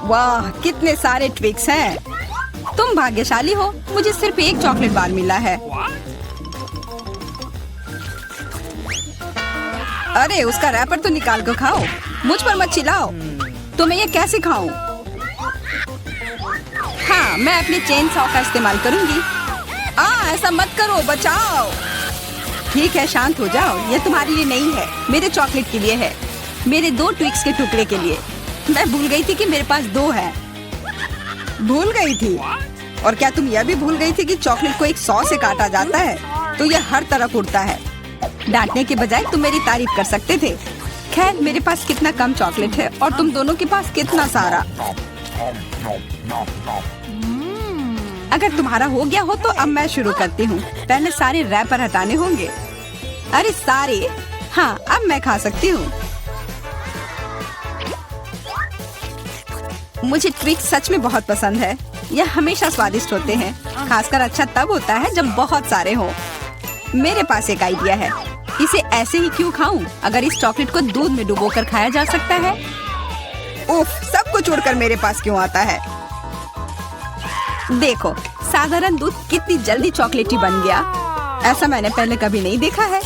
वाह, कितने सारे ट्विक्स हैं। तुम भाग्यशाली हो, मुझे सिर्फ एक चॉकलेट बार मिला है। अरे उसका रैपर तो निकाल कर खाओ, मुझ पर मत चिल्लाओ। तो मैं ये कैसे खाऊं? हाँ, मैं अपने चेन सॉ का इस्तेमाल करूंगी। ऐसा मत करो, बचाओ। ठीक है, शांत हो जाओ। ये तुम्हारे लिए नहीं है, मेरे चॉकलेट के लिए है, मेरे 2 ट्विक्स के टुकड़े के लिए। मैं भूल गई थी कि मेरे पास 2 है। भूल गई थी? और क्या तुम यह भी भूल गई थी कि चॉकलेट को एक सॉ से काटा जाता है तो यह हर तरफ उड़ता है? डांटने के बजाय तुम मेरी तारीफ कर सकते थे। खैर, मेरे पास कितना कम चॉकलेट है और तुम दोनों के पास कितना सारा। अगर तुम्हारा हो गया हो तो अब मैं शुरू करती हूँ। पहले सारे रैपर हटाने होंगे। अरे सारे? हाँ, अब मैं खा सकती हूँ। मुझे ट्विक्स सच में बहुत पसंद है। यह हमेशा स्वादिष्ट होते हैं। खासकर अच्छा तब होता है जब बहुत सारे हों। मेरे पास एक आइडिया है। इसे ऐसे ही क्यों खाऊं? अगर इस चॉकलेट को दूध में डुबोकर खाया जा सकता है। उफ, सब कुछ उड़कर मेरे पास क्यों आता है? देखो, साधारण दूध कितनी जल्दी चॉकलेटी बन गया। ऐसा मैंने पहले कभी नहीं देखा है।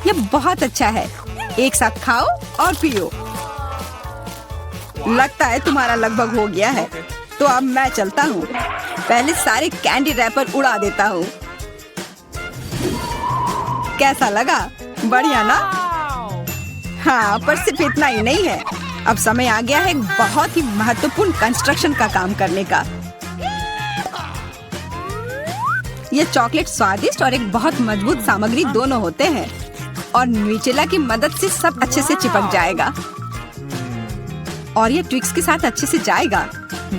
यह बहुत अच्छा है। एक साथ खाओ और पियो। लगता है तुम्हारा लगभग हो गया है, तो अब मैं चलता हूँ। पहले सारे कैंडी रैपर उड़ा देता हूँ। कैसा लगा? बढ़िया ना? हाँ, पर सिर्फ इतना ही नहीं है। अब समय आ गया है एक बहुत ही महत्वपूर्ण कंस्ट्रक्शन का काम करने का। ये चॉकलेट स्वादिष्ट और एक बहुत मजबूत सामग्री दोनों होते हैं और न्यूटेला की मदद से सब अच्छे से चिपक जाएगा और ये ट्विक्स के साथ अच्छे से जाएगा।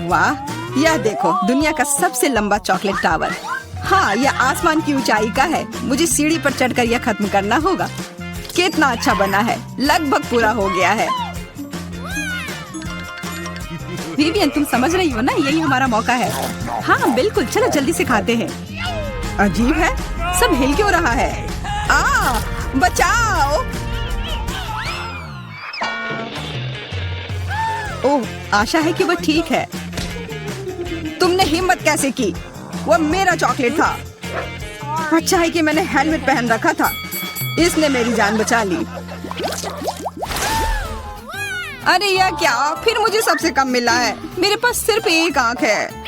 वाह, यह देखो, दुनिया का सबसे लंबा चॉकलेट टावर। हाँ, यह आसमान की ऊंचाई का है। मुझे सीढ़ी पर चढ़कर यह खत्म करना होगा। कितना अच्छा बना है, लगभग पूरा हो गया है। विवियन, तुम समझ रही हो ना, यही हमारा मौका है। हाँ बिल्कुल, चलो जल्दी से खाते हैं। अजीब है, सब हिल क्यों रहा है? बचाओ! ओह, आशा है कि वह ठीक है। तुमने हिम्मत कैसे की? वह मेरा चॉकलेट था। अच्छा है कि मैंने हेलमेट पहन रखा था। इसने मेरी जान बचा ली। अरे यह क्या? फिर मुझे सबसे कम मिला है। मेरे पास सिर्फ एक आंख है।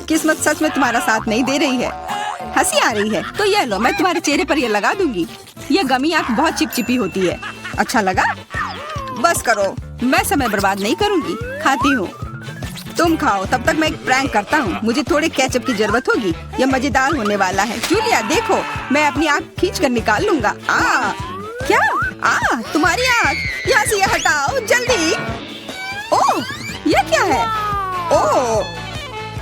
किस्मत सच में तुम्हारा साथ नहीं दे रही है। हंसी आ रही है तो यह लो, मैं तुम्हारे चेहरे पर यह लगा दूंगी। यह गमी आंख बहुत चिपचिपी होती है। अच्छा लगा? बस करो, मैं समय बर्बाद नहीं करूंगी। खाती हूँ, तुम खाओ। तब तक मैं एक प्रैंक करता हूँ। मुझे थोड़े केचप की जरूरत होगी। यह मजेदार होने वाला है। जूलिया देखो, मैं अपनी आँख खींच कर निकाल लूंगा। क्या? तुम्हारी आँख? यहाँ से यह हटाओ जल्दी। ओह, यह क्या है? ओह,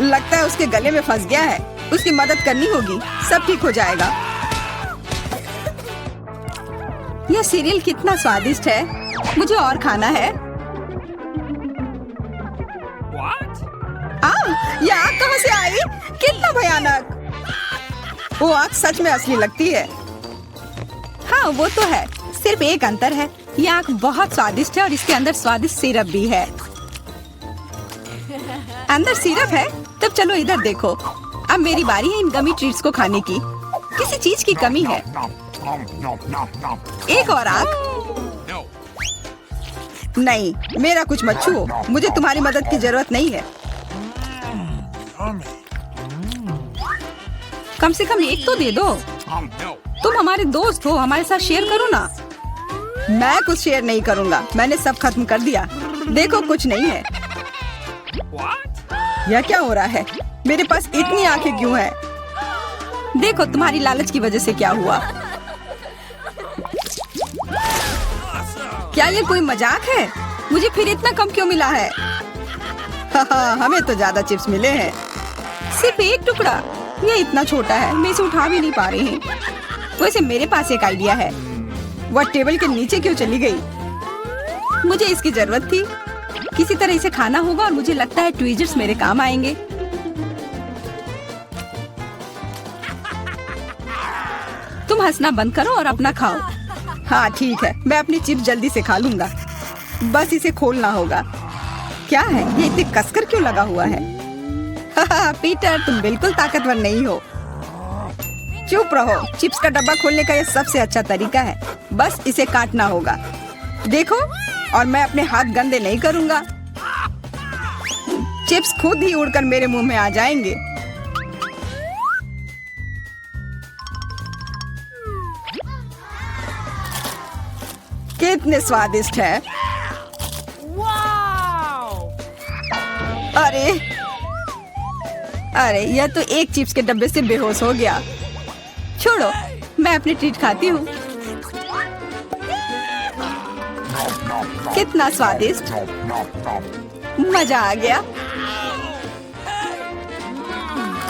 लगता है उसके गले में फंस गया है। उसकी मदद करनी होगी, सब ठीक हो जाएगा। यह सीरियल कितना स्वादिष्ट है। मुझे और खाना है। यह आग कहाँ से आई? कितना भयानक! वो आग सच में असली लगती है। हाँ वो तो है, सिर्फ एक अंतर है। यह आग बहुत स्वादिष्ट है और इसके अंदर स्वादिष्ट सिरप भी है। अंदर सिरप है? तब चलो इधर देखो। अब मेरी बारी है इन गमी ट्रीट्स को खाने की। किसी चीज की कमी है। एक और आग? नहीं, मेरा कुछ मत छुओ। मुझे तुम्हारी मदद की जरूरत नहीं है। कम से कम एक तो दे दो। तुम हमारे दोस्त हो, हमारे साथ शेयर करो ना। मैं कुछ शेयर नहीं करूँगा। मैंने सब खत्म कर दिया। देखो, कुछ नहीं है। यह क्या हो रहा है? मेरे पास इतनी आंखें क्यों हैं? देखो, तुम्हारी लालच की वजह से क्या हुआ। क्या ये कोई मजाक है? मुझे फिर इतना कम क्यों मिला है? हमें तो ज्यादा चिप्स मिले हैं। सिर्फ एक टुकड़ा? ये इतना छोटा है, मैं इसे उठा भी नहीं पा रही हूँ। वैसे मेरे पास एक आइडिया है। वह टेबल के नीचे क्यों चली गई? मुझे इसकी जरूरत थी। किसी तरह इसे खाना होगा और मुझे लगता है ट्वीजर्स मेरे काम आएंगे। तुम हंसना बंद करो और अपना खाओ। हाँ ठीक है, मैं अपनी चिप्स जल्दी से खा लूंगा। बस इसे खोलना होगा। क्या है ये इतने कसकर क्यों लगा हुआ है? पीटर, तुम बिल्कुल ताकतवर नहीं हो। चुप रहो। चिप्स का डब्बा खोलने का यह सबसे अच्छा तरीका है। बस इसे काटना होगा। देखो, और मैं अपने हाथ गंदे नहीं करूंगा। चिप्स खुद ही उड़कर मेरे मुंह में आ जाएंगे। कितने स्वादिष्ट है। अरे अरे, यह तो एक चिप्स के डब्बे से बेहोश हो गया। छोड़ो, मैं अपनी ट्रीट खाती हूँ। कितना स्वादिष्ट, मजा आ गया।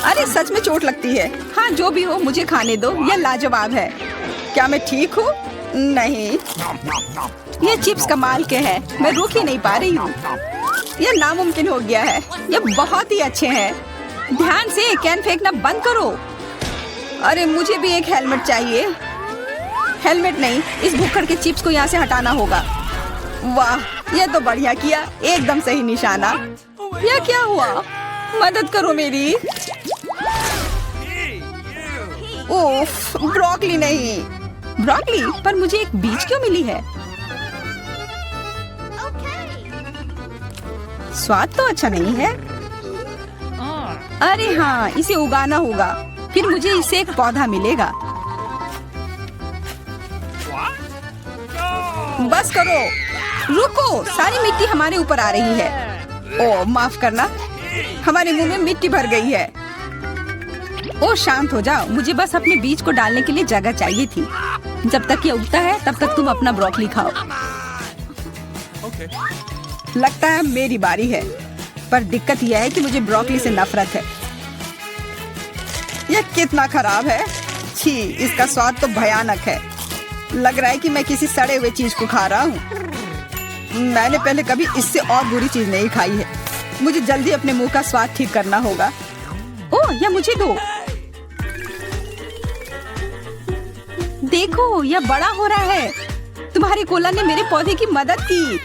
अरे सच में चोट लगती है। हाँ जो भी हो, मुझे खाने दो। यह लाजवाब है। क्या मैं ठीक हूँ? नहीं, ये चिप्स कमाल के हैं। मैं रुक ही नहीं पा रही हूँ। यह नामुमकिन हो गया है। ये बहुत ही अच्छे हैं। ध्यान से, कैन फेंकना बंद करो। अरे मुझे भी एक हेलमेट चाहिए। हेलमेट नहीं, इस भुक्कड़ के चिप्स को यहाँ से हटाना होगा। वाह, यह तो बढ़िया किया। एकदम सही निशाना। यह क्या हुआ? मदद करो मेरी। उफ, ब्रोकली नहीं। ब्रोकली, पर मुझे एक बीज क्यों मिली है? स्वाद तो अच्छा नहीं है। अरे हाँ, इसे उगाना होगा। फिर मुझे इससे एक पौधा मिलेगा। बस करो। रुको, सारी मिट्टी हमारे ऊपर आ रही है। ओह माफ करना, हमारे मुंह में मिट्टी भर गई है। ओह शांत हो जाओ। मुझे बस अपने बीज को डालने के लिए जगह चाहिए थी। जब तक ये उगता है तब तक तुम अपना ब्रोकली खाओ। लगता है मेरी बारी है, पर दिक्कत यह है कि मुझे ब्रोकली से नफरत है। यह कितना खराब है। छी, इसका स्वाद तो भयानक है। लग रहा है कि मैं किसी सड़े हुए चीज को खा रहा हूँ। मैंने पहले कभी इससे और बुरी चीज नहीं खाई है। मुझे जल्दी अपने मुंह का स्वाद ठीक करना होगा। ओह, यह मुझे दो। देखो, यह बड़ा हो रहा है। तुम्हारे कोला ने मेरे पौधे की मदद की।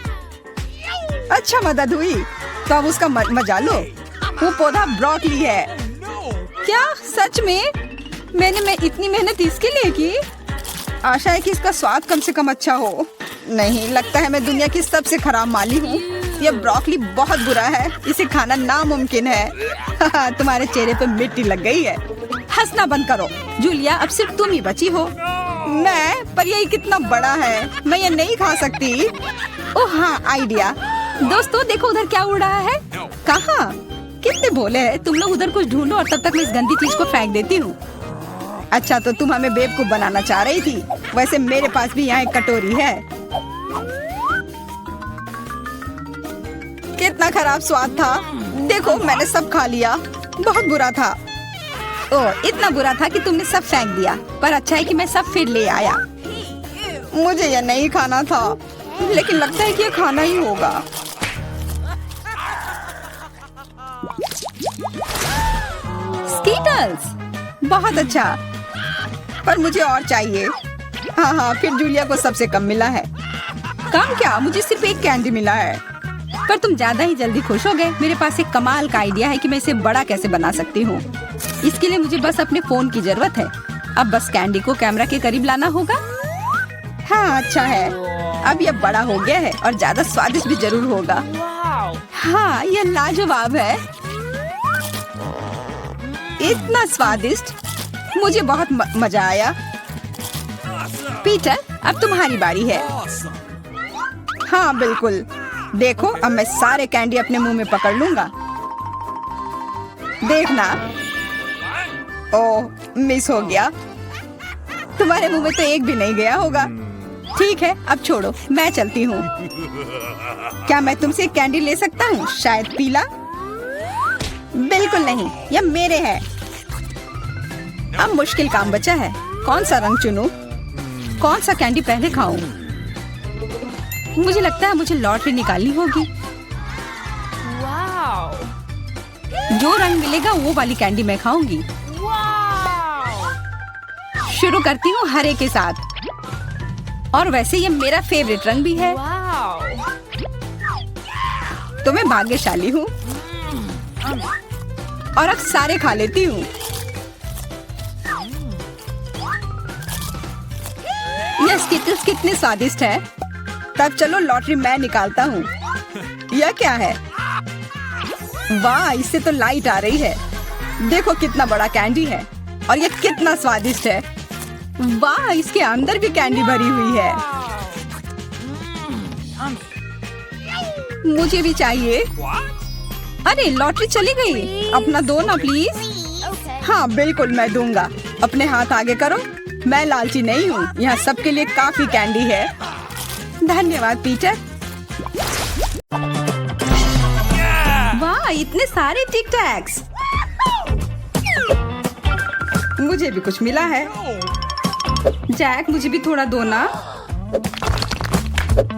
अच्छा मदद हुई, तो अब उसका मजा लो। वो पौधा ब्रोकली है। क्या सच में? मैंने इतनी मेहनत इसके लिए की। आशा है कि इसका स्वाद कम से कम अच्छा हो। नहीं, लगता है मैं दुनिया की सबसे खराब माली हूँ। यह ब्रोकली बहुत बुरा है। इसे खाना नामुमकिन है। तुम्हारे चेहरे पे मिट्टी लग गई है। हंसना बंद करो। जूलिया, अब सिर्फ तुम ही बची हो। मैं? पर यह कितना बड़ा है, मैं ये नहीं खा सकती। ओह हाँ, आइडिया। दोस्तों देखो, उधर क्या उड़ रहा है। कहाँ? कितने भोले हैं तुम लोग। उधर कुछ ढूंढो और तब तक मैं इस गंदी चीज को फेंक देती हूँ। अच्छा, तो तुम हमें बेवकूफ बनाना चाह रही थी। वैसे मेरे पास भी यहाँ एक कटोरी है। कितना खराब स्वाद था। देखो, मैंने सब खा लिया। बहुत बुरा था। ओह, इतना बुरा था कि तुमने सब फेंक दिया। पर अच्छा है कि मैं सब फिर ले आया। मुझे यह नहीं खाना था, लेकिन लगता है कि यह खाना ही होगा। स्कीटल्स, बहुत अच्छा। पर मुझे और चाहिए। हाँ हाँ, फिर जूलिया को सबसे कम मिला है। कम क्या, मुझे सिर्फ एक कैंडी मिला है। पर तुम ज्यादा ही जल्दी खुश हो गए। मेरे पास एक कमाल का आइडिया है कि मैं इसे बड़ा कैसे बना सकती हूँ। इसके लिए मुझे बस अपने फोन की जरूरत है। अब बस कैंडी को कैमरा के करीब लाना होगा। हाँ अच्छा है, अब यह बड़ा हो गया है और ज्यादा स्वादिष्ट भी जरूर होगा। हाँ, यह लाजवाब है। इतना स्वादिष्ट, मुझे बहुत मजा आया। पीटर, अब तुम्हारी बारी है। हाँ बिल्कुल। देखो, अब मैं सारे कैंडी अपने मुंह में पकड़ लूंगा। देखना। ओह, मिस हो गया। तुम्हारे मुंह में तो एक भी नहीं गया होगा। ठीक है, अब छोड़ो, मैं चलती हूँ। क्या मैं तुमसे कैंडी ले सकता हूँ? शायद पीला। बिल्कुल नहीं, यह मेरे है। अब मुश्किल काम बचा है। कौन सा रंग चुनूं? कौन सा कैंडी पहले खाऊं? मुझे लगता है मुझे लॉटरी निकालनी होगी। जो रंग मिलेगा वो वाली कैंडी मैं खाऊंगी। शुरू करती हूँ हरे के साथ। और वैसे ये मेरा फेवरेट रंग भी है। तो मैं भाग्यशाली हूँ और अब सारे खा लेती हूँ। ये स्किटल्स कितने स्वादिष्ट है। तब चलो लॉटरी मैं निकालता हूँ। यह क्या है? वाह, इससे तो लाइट आ रही है। देखो कितना बड़ा कैंडी है और ये कितना स्वादिष्ट है। वाह, इसके अंदर भी कैंडी भरी हुई है। मुझे भी चाहिए। अरे लॉटरी चली गई। अपना दो ना प्लीज। हाँ बिल्कुल मैं दूंगा। अपने हाथ आगे करो। मैं लालची नहीं हूँ। यहाँ सबके लिए काफी कैंडी है। धन्यवाद पीटर। वाह, इतने सारे टिक टैक्स। मुझे भी कुछ मिला है। जैक, मुझे भी थोड़ा दो ना।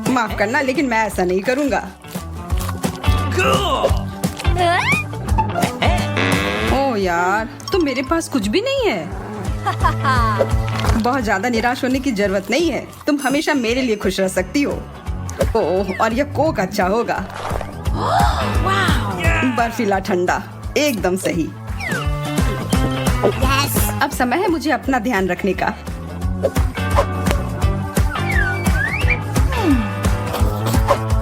माफ करना, लेकिन मैं ऐसा नहीं करूंगा। ओह यार, तो मेरे पास कुछ भी नहीं है। बहुत ज्यादा निराश होने की जरूरत नहीं है। तुम हमेशा मेरे लिए खुश रह सकती हो। ओह, और यह कोक अच्छा होगा। बर्फीला ठंडा, एकदम सही। अब समय है मुझे अपना ध्यान रखने का।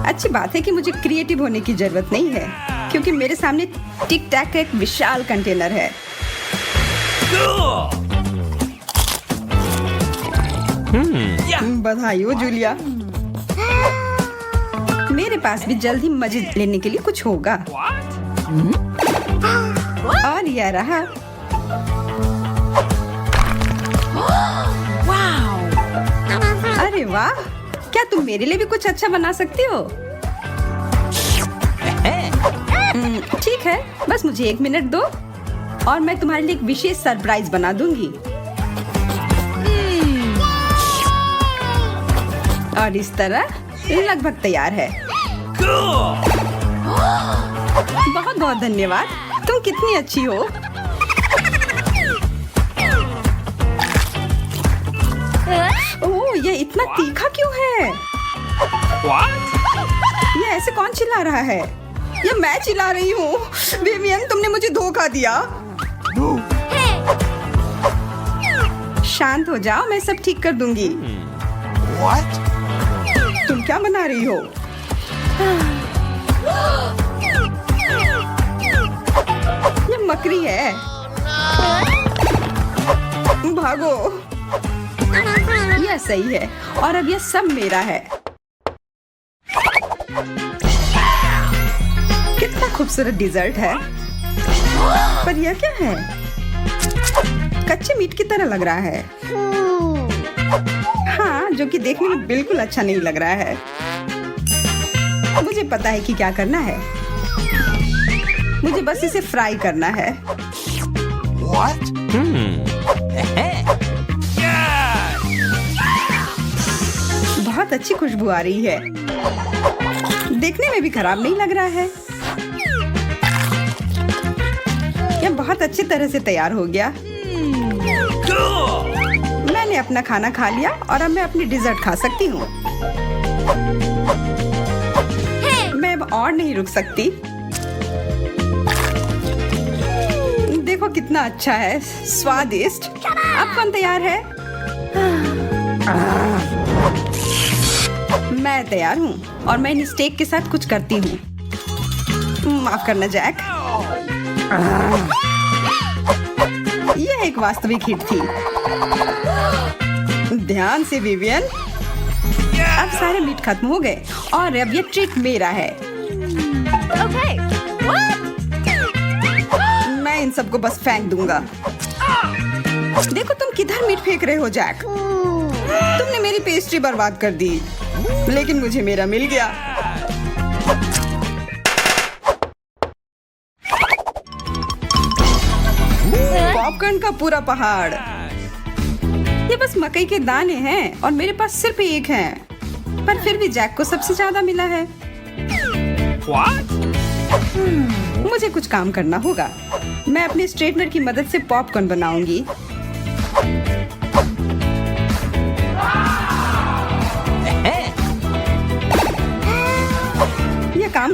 अच्छी बात है कि मुझे क्रिएटिव होने की जरूरत नहीं है, क्योंकि मेरे सामने टिक टैक का एक विशाल कंटेनर है। बधाई हो जूलिया। मेरे पास भी जल्द ही मजे लेने के लिए कुछ होगा। और यह रहा। अरे वाह, क्या तुम मेरे लिए भी कुछ अच्छा बना सकती हो? ठीक है, बस मुझे 1 मिनट दो और मैं तुम्हारे लिए एक विशेष सरप्राइज बना दूंगी। और इस तरह लगभग तैयार है। बहुत बहुत धन्यवाद। तुम कितनी अच्छी हो। ओह, ये इतना तीखा क्यों है? ये ऐसे कौन चिल्ला रहा है? ये मैं चिल्ला रही हूँ। विवियन, तुमने मुझे धोखा दिया। शांत हो जाओ, मैं सब ठीक कर दूंगी। तुम क्या बना रही हो? ये मकड़ी है। भागो। यह सही है और अब यह सब मेरा है। कितना खूबसूरत डिजर्ट है। पर यह क्या है? कच्चे मीट की तरह लग रहा है। हाँ, जो कि देखने में बिल्कुल अच्छा नहीं लग रहा है। मुझे पता है कि क्या करना है। मुझे बस इसे फ्राई करना है। बहुत अच्छी खुशबू आ रही है। देखने में भी खराब नहीं लग रहा है। यह बहुत अच्छी तरह से तैयार हो गया। मैंने अपना खाना खा लिया और अब मैं अपनी डिजर्ट खा सकती हूँ। मैं अब और नहीं रुक सकती। देखो कितना अच्छा है, स्वादिष्ट। अब कौन तैयार है? मैं तैयार हूँ और मैं इन स्टेक के साथ कुछ करती हूँ। माफ करना जैक। यह एक वास्तविक हिट थी। ध्यान से विवियन। अब सारे मीट खत्म हो गए और अब ये ट्रीट मेरा है। मैं इन सबको बस फेंक दूंगा। देखो तुम किधर मीट फेंक रहे हो जैक। तुमने मेरी पेस्ट्री बर्बाद कर दी, लेकिन मुझे मेरा मिल गया। पॉपकॉर्न का पूरा पहाड़। ये बस मकई के दाने हैं और मेरे पास सिर्फ एक है, पर फिर भी जैक को सबसे ज्यादा मिला है। मुझे कुछ काम करना होगा। मैं अपने स्ट्रेटनर की मदद से पॉपकॉर्न बनाऊंगी।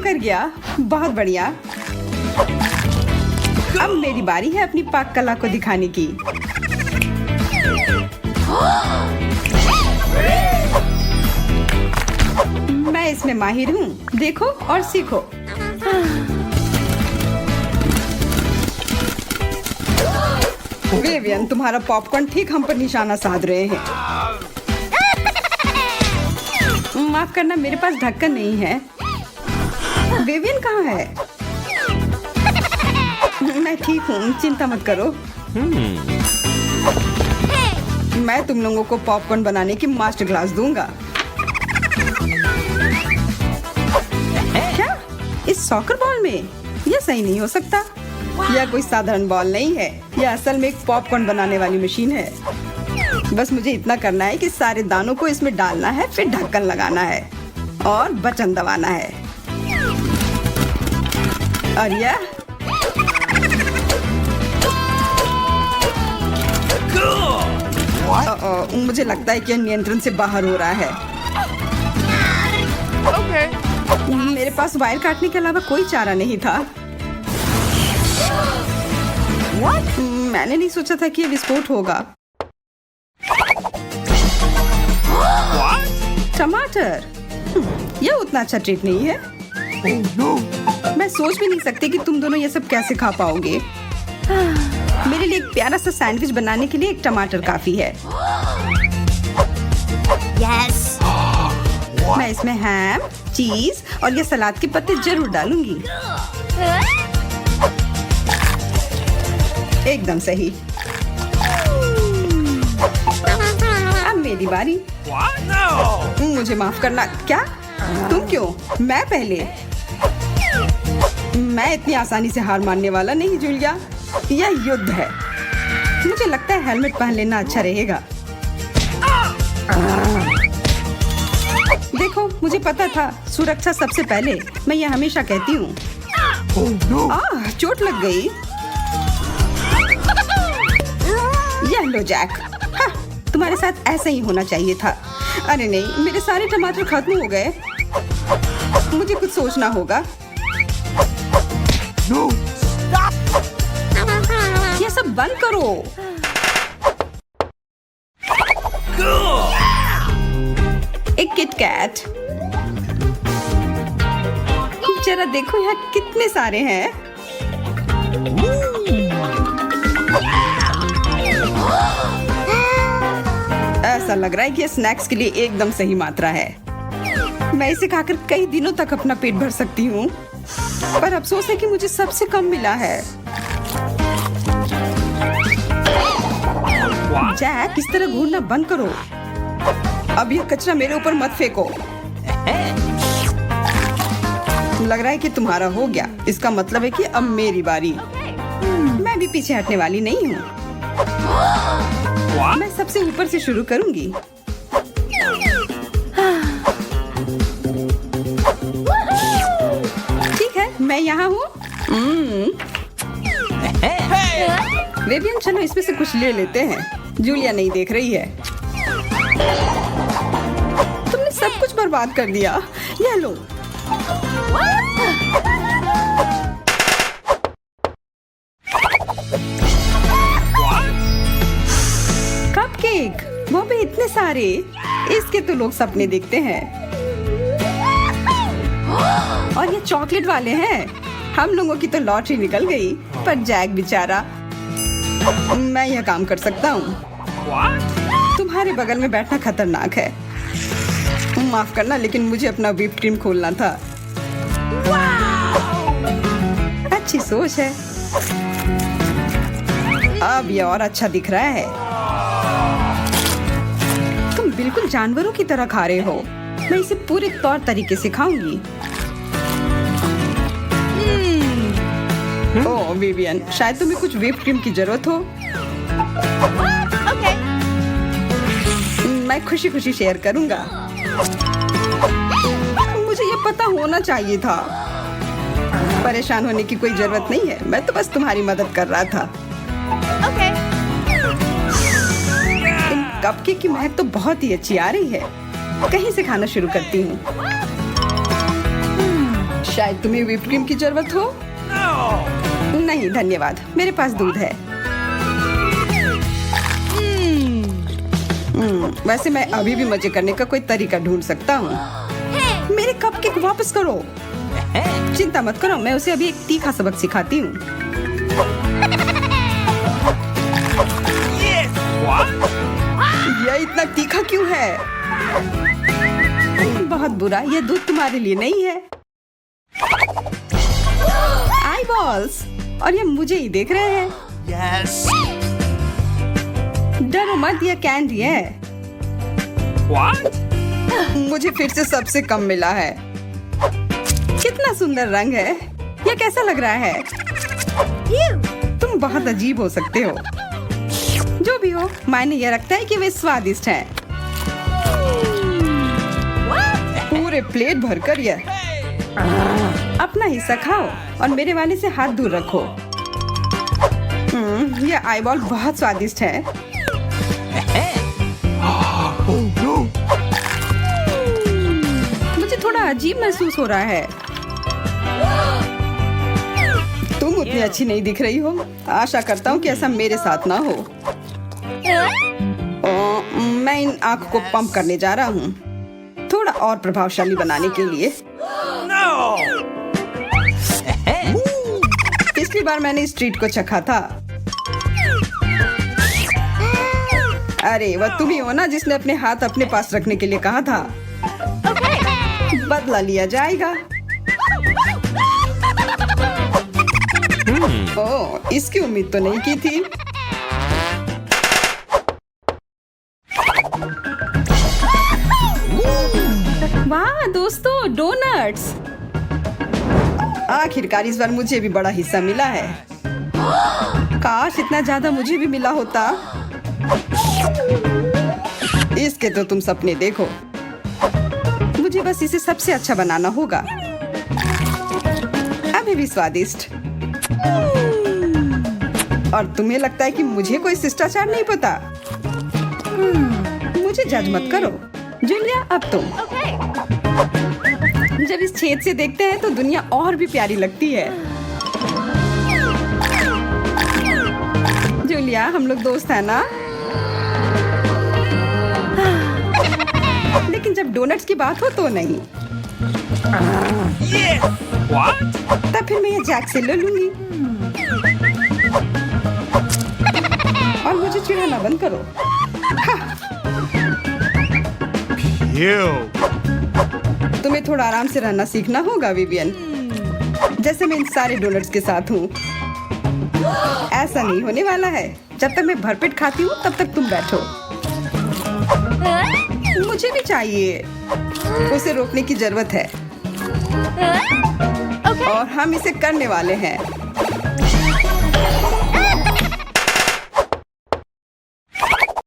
कर गया, बहुत बढ़िया। अब मेरी बारी है अपनी पाक कला को दिखाने की। मैं इसमें माहिर हूँ, देखो और सीखो। विवियन, तुम्हारा पॉपकॉर्न ठीक हम पर निशाना साध रहे हैं। माफ करना, मेरे पास ढक्कन नहीं है। विवियन कहाँ है? मैं ठीक हूँ, चिंता मत करो। मैं तुम लोगों को पॉपकॉर्न बनाने की मास्टर क्लास दूंगा। क्या? इस सॉकर बॉल में? यह सही नहीं हो सकता। यह कोई साधारण बॉल नहीं है, यह असल में एक पॉपकॉर्न बनाने वाली मशीन है। बस मुझे इतना करना है कि सारे दानों को इसमें डालना है, फिर ढक्कन लगाना है और बटन दबाना है। और यह मुझे लगता है कि यह नियंत्रण से बाहर हो रहा है। मेरे पास वायर काटने के अलावा कोई चारा नहीं था। मैंने नहीं सोचा था कि यह विस्फोट होगा। टमाटर, यह उतना अच्छा ट्रीट नहीं है। मैं सोच भी नहीं सकती कि तुम दोनों ये सब कैसे खा पाओगे। मेरे लिए एक प्यारा सा सैंडविच बनाने के लिए एक टमाटर काफी है। Yes. मैं इसमें हैम, चीज और ये सलाद के पत्ते जरूर डालूंगी। एकदम सही। अब मेरी बारी। मुझे माफ करना। क्या? तुम क्यों? मैं पहले। मैं इतनी आसानी से हार मानने वाला नहीं जूलिया। यह युद्ध है। मुझे लगता है हेलमेट पहन लेना अच्छा रहेगा। देखो, मुझे पता था, सुरक्षा सबसे पहले। मैं यह हमेशा कहती हूँ। चोट लग गई। यह लो जैक। हाँ, तुम्हारे साथ ऐसा ही होना चाहिए था। अरे नहीं, मेरे सारे टमाटर खत्म हो गए। मुझे कुछ सोचना होगा। No, ये सब बंद करो। एक किटकैट। जरा देखो यहाँ कितने सारे हैं। ऐसा लग रहा है कि ये स्नैक्स के लिए एकदम सही मात्रा है। मैं इसे खाकर कई दिनों तक अपना पेट भर सकती हूँ, पर अफसोस है कि मुझे सबसे कम मिला है। जैक, इस तरह घूरना बंद करो। अब यह कचरा मेरे ऊपर मत फेंको। लग रहा है कि तुम्हारा हो गया। इसका मतलब है कि अब मेरी बारी। मैं भी पीछे हटने वाली नहीं हूँ। मैं सबसे ऊपर से शुरू करूंगी। ठीक है, मैं यहाँ हूँ। विवियन, चलो इसमें से कुछ ले लेते हैं। जूलिया नहीं देख रही है। तुमने सब कुछ बर्बाद कर दिया। यह लो। कपकेक, वो भी इतने सारे। इसके तो लोग सपने देखते हैं। और ये चॉकलेट वाले हैं। हम लोगों की तो लॉटरी निकल गई, पर जैक बेचारा। मैं यह काम कर सकता हूँ। तुम्हारे बगल में बैठना खतरनाक है। माफ करना, लेकिन मुझे अपना व्हिप क्रीम खोलना था। अच्छी सोच है। अब यह और अच्छा दिख रहा है। तुम बिल्कुल जानवरों की तरह खा रहे हो। मैं इसे पूरे तौर तरीके से खाऊंगी। ओह विवियन, शायद तुम्हें कुछ व्हिप क्रीम की जरूरत हो। Okay. मैं खुशी खुशी शेयर करूंगा। मुझे ये पता होना चाहिए था। परेशान होने की कोई जरूरत नहीं है। मैं तो बस तुम्हारी मदद कर रहा था। Okay. इन कपकेक की महक तो बहुत ही अच्छी आ रही है। कहीं से खाना शुरू करती हूँ। शायद तुम्हें व्हिप क्रीम की जरूरत हो। नहीं धन्यवाद, मेरे पास दूध है। वैसे मैं अभी भी मजे करने का कोई तरीका ढूंढ सकता हूँ। मेरे कपकेक वापस करो। चिंता मत करो, मैं उसे अभी एक तीखा सबक सिखाती हूँ। यह इतना तीखा क्यों है? बहुत बुरा, यह दूध तुम्हारे लिए नहीं है। आई बॉल्स, और ये मुझे ही देख रहे हैं। Yes. डरो मत, यह कैंडी है। What? मुझे फिर से सबसे कम मिला है। कितना सुंदर रंग है। यह कैसा लग रहा है? तुम बहुत अजीब हो सकते हो। जो भी हो, मायने यह रखता है कि वे स्वादिष्ट हैं। पूरे प्लेट भरकर यह। अपना हिस्सा खाओ और मेरे वाले से हाथ दूर रखो। यह आईबॉल बहुत स्वादिष्ट है। मुझे थोड़ा अजीब महसूस हो रहा है। तुम उतनी अच्छी नहीं दिख रही हो। आशा करता हूँ कि ऐसा मेरे साथ ना हो। मैं इन आंखों को पंप करने जा रहा हूँ, थोड़ा और प्रभावशाली बनाने के लिए। No. पिछली बार मैंने इस ट्रीट को चखा था। अरे वह तुम ही हो ना जिसने अपने हाथ अपने पास रखने के लिए कहा था। बदला लिया जाएगा। ओह, इसकी उम्मीद तो नहीं की थी। वाह दोस्तों, डोनट्स। आखिरकार इस बार मुझे भी बड़ा हिस्सा मिला है। काश इतना ज्यादा मुझे भी मिला होता। इसके तो तुम सपने देखो। मुझे बस इसे सबसे अच्छा बनाना होगा। अभी भी स्वादिष्ट। और तुम्हें लगता है कि मुझे कोई शिष्टाचार नहीं पता? मुझे जज मत करो। जूलिया, अब तुम। जब इस छेद से देखते हैं तो दुनिया और भी प्यारी लगती है। जूलिया, हम लोग दोस्त हैं ना? लेकिन जब डोनट्स की बात हो तो नहीं। Yeah. What? तब फिर मैं ये जैक से ले लूंगी। और मुझे चिढ़ाना बंद करो। Ew. तुम्हें थोड़ा आराम से रहना सीखना होगा विवियन, जैसे मैं इन सारे डोनट्स के साथ हूँ। ऐसा नहीं होने वाला है। जब तक मैं भरपेट खाती हूँ तब तक तुम बैठो। मुझे भी चाहिए। उसे रोकने की जरूरत है। और हम इसे करने वाले हैं।